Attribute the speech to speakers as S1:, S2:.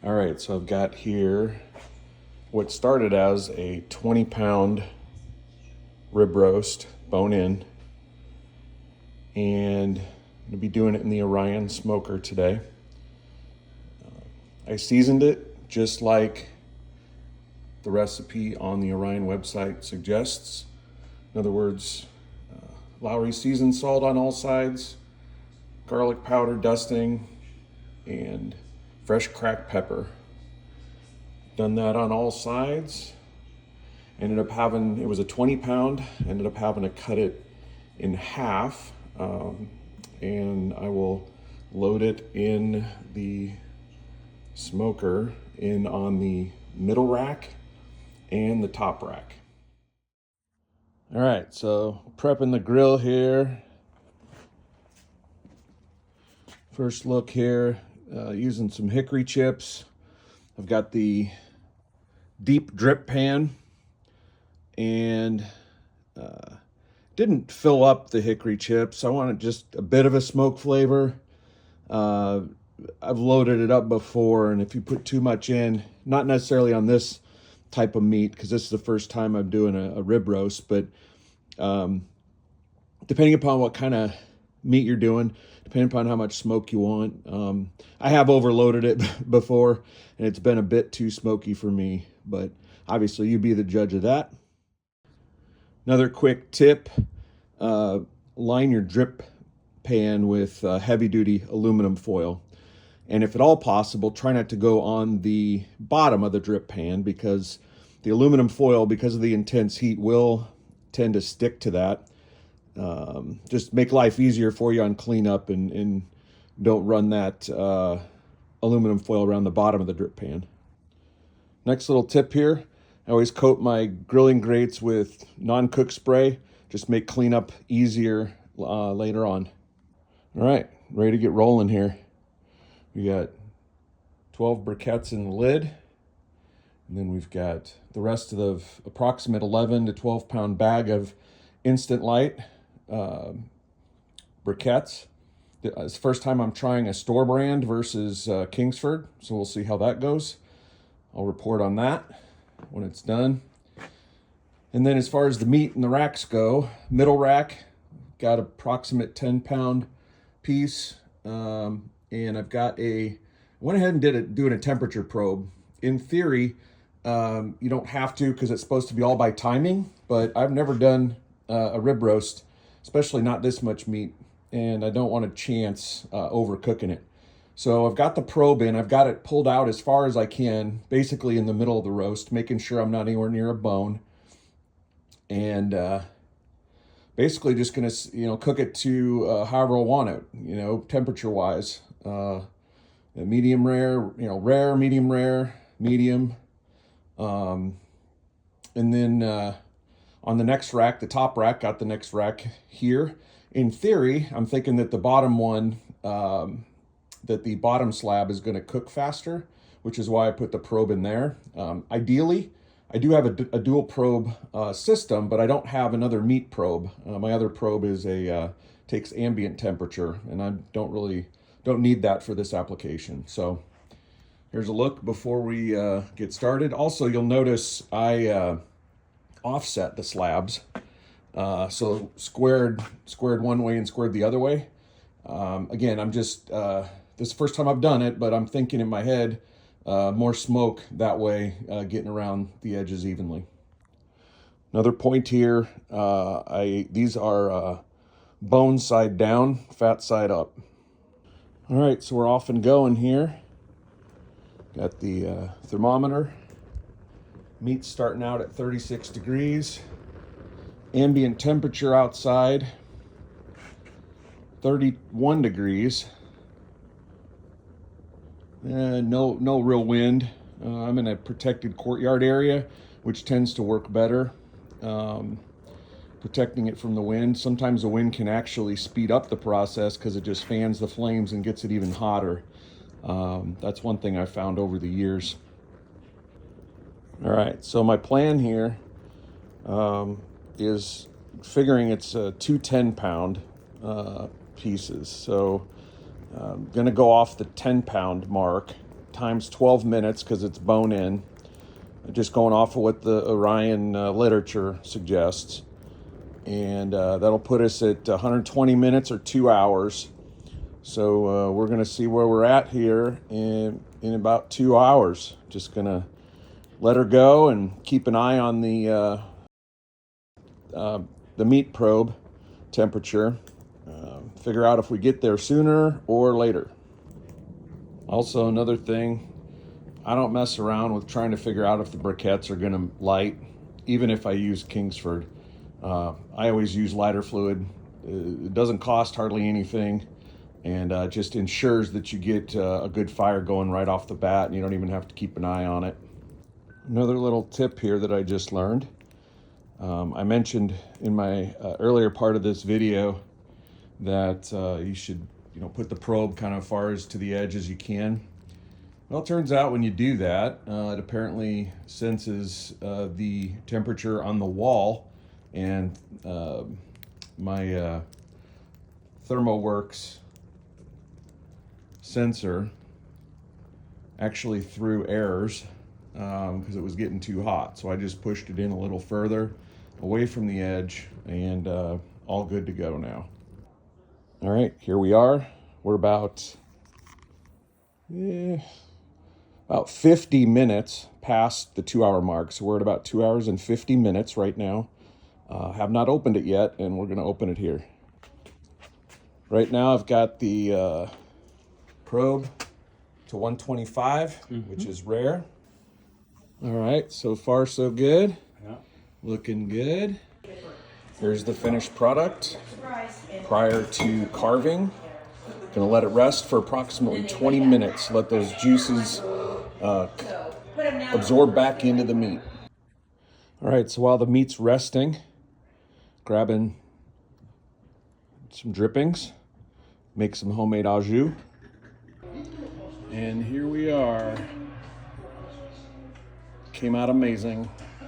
S1: All right, so I've got here what started as a 20-pound rib roast, bone in, and I'm gonna be doing it in the Orion smoker today. I seasoned it just like the recipe on the Orion website suggests. In other words, Lowry seasoned salt on all sides, garlic powder dusting, and fresh cracked pepper. Done that on all sides. Ended up having, it was a 20-pound, ended up having to cut it in half, and I will load it in the smoker in on the middle rack and the top rack. All right, so prepping the grill here. First look here, using some hickory chips. I've got the deep drip pan and didn't fill up the hickory chips. I wanted just a bit of a smoke flavor. I've loaded it up before, and if you put too much in, not necessarily on this type of meat, because this is the first time I'm doing a rib roast, but depending upon what kind of meat you're doing, depending upon how much smoke you want. I have overloaded it before, and it's been a bit too smoky for me, but obviously you be the judge of that. Another quick tip, line your drip pan with heavy-duty aluminum foil. And if at all possible, try not to go on the bottom of the drip pan, because the aluminum foil, because of the intense heat, will tend to stick to that. Just make life easier for you on cleanup, and don't run that aluminum foil around the bottom of the drip pan. Next little tip here, I always coat my grilling grates with non-cook spray. Just make cleanup easier later on. All right, ready to get rolling here. We got 12 briquettes in the lid, and then we've got the rest of the approximate 11 to 12 pound bag of Instant Light briquettes. It's the first time I'm trying a store brand versus Kingsford, so we'll see how that goes. I'll report on that when it's done. And then as far as the meat and the racks go, middle rack, got approximate 10 pound piece. And I've got went ahead and doing a temperature probe. In theory, you don't have to, because it's supposed to be all by timing, but I've never done a rib roast, especially not this much meat, and I don't want to chance overcooking it. So I've got the probe in, I've got it pulled out as far as I can, basically in the middle of the roast, making sure I'm not anywhere near a bone. And basically just gonna, cook it to however I want it, temperature-wise. Medium rare, rare, medium rare, medium. And then on the next rack, the top rack, got the next rack here. In theory, I'm thinking that the bottom one, that the bottom slab is gonna cook faster, which is why I put the probe in there. Ideally, I do have a dual probe system, but I don't have another meat probe. My other probe is takes ambient temperature, and I don't need that for this application. So here's a look before we get started. Also, you'll notice I offset the slabs. So squared one way and squared the other way. Again, I'm just, this is the first time I've done it, but I'm thinking in my head, more smoke that way, getting around the edges evenly. Another point here, these are bone side down, fat side up. All right, so we're off and going here. Got the thermometer. Meat's starting out at 36 degrees. Ambient temperature outside, 31 degrees. No real wind. I'm in a protected courtyard area, which tends to work better. Protecting it from the wind. Sometimes the wind can actually speed up the process because it just fans the flames and gets it even hotter. That's one thing I've found over the years. All right, so my plan here is figuring it's 2 10-pound pieces. So I'm gonna go off the 10-pound mark, times 12 minutes because it's bone in. Just going off of what the Orion literature suggests. And that'll put us at 120 minutes or 2 hours. So we're going to see where we're at here in about 2 hours. Just going to let her go and keep an eye on the meat probe temperature. Figure out if we get there sooner or later. Also, another thing, I don't mess around with trying to figure out if the briquettes are going to light, even if I use Kingsford. I always use lighter fluid. It doesn't cost hardly anything, and just ensures that you get a good fire going right off the bat, and you don't even have to keep an eye on it. Another little tip here that I just learned. I mentioned in my earlier part of this video that you should put the probe kind of far as to the edge as you can. Well, it turns out when you do that, it apparently senses the temperature on the wall, and my ThermoWorks sensor actually threw errors because it was getting too hot. So I just pushed it in a little further away from the edge, and all good to go now. All right, here we are. We're about 50 minutes past the 2 hour mark. So we're at about 2 hours and 50 minutes right now. Have not opened it yet, and we're going to open it here. Right now I've got the probe to 125, which is rare. All right, so far so good. Yeah. Looking good. Here's the finished product prior to carving. Gonna let it rest for approximately 20 minutes. Let those juices absorb back into the meat. All right, so while the meat's resting, grabbing some drippings, make some homemade au jus. And here we are. Came out amazing.